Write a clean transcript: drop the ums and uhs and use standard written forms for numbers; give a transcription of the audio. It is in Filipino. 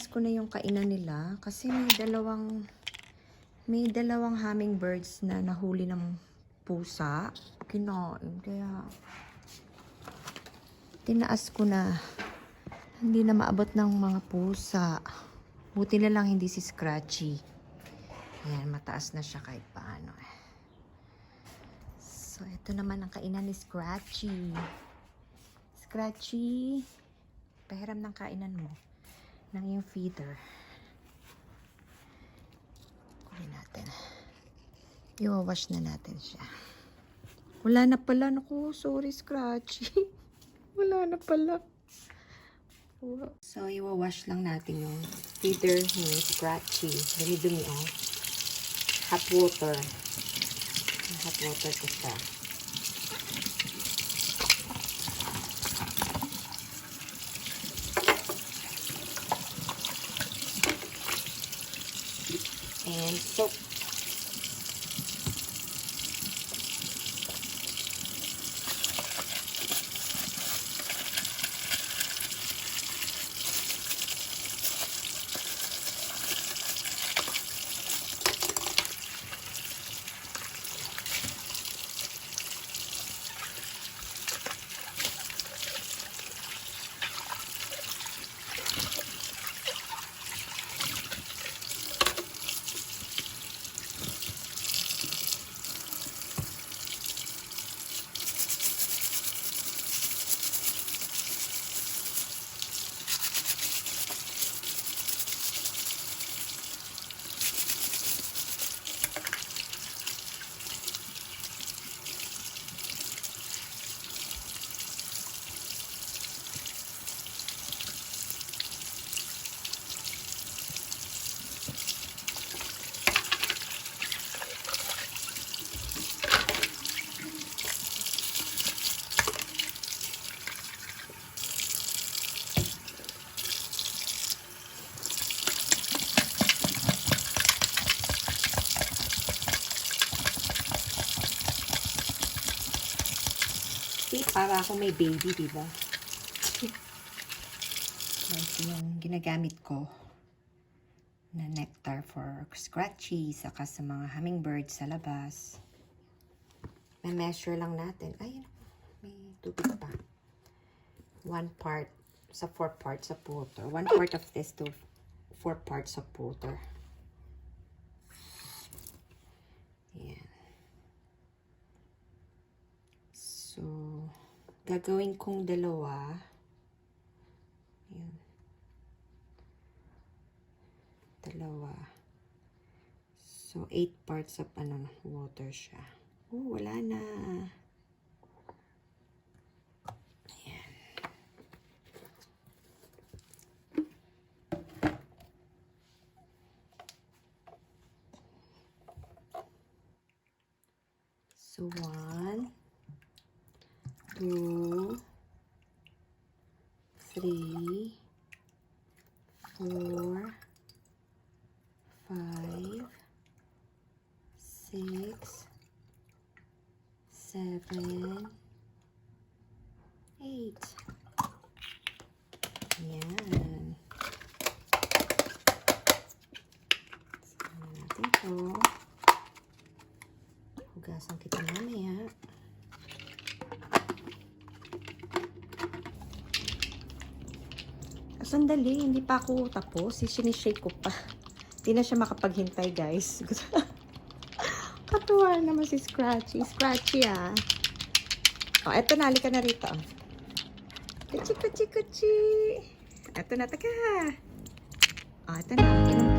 tinaas ko na yung kainan nila kasi may dalawang hummingbirds na nahuli ng pusa. Kinain. Kaya tinaas ko na. Hindi na maabot ng mga pusa. Buti na lang hindi si Scratchy. Ayan, mataas na siya kahit paano. So, ito naman ang kainan ni Scratchy. Scratchy, pahiram ng kainan mo. Ng yung feeder. Kunin natin. I-wash na natin siya. Wala na pala. Naku, sorry Scratchy. Wala na pala. So, i-wash lang natin yung feeder ni Scratchy. Dumi-dumi, oh. Hot water. Hot water ko siya. And soap. See, para ako may baby, diba? Ito yung ginagamit ko na nectar for Scratchy, saka sa mga hummingbirds sa labas. May measure lang natin. Ay, may tubig pa. 1 part sa 4 parts of water. 1 part of this to 4 parts of water. Ayan. So, gagawin kong dalawa. Ayan. Dalawa. So, 8 parts of water siya. Oh, wala na. Ayan. So, 1, 2, 3, 4, 5, 6, 7, 8. Ayan. Sama natin ito. Hugasan kita mamaya. Sandali, hindi pa ako tapos. Sinishake ko pa. Hindi na siya makapaghintay, guys. Katuwa naman si Scratchy. Scratchy, ah. O, eto na. Halika na rito. Kuchi, kuchi, kuchi. Eto na, taka. O, eto na. Inom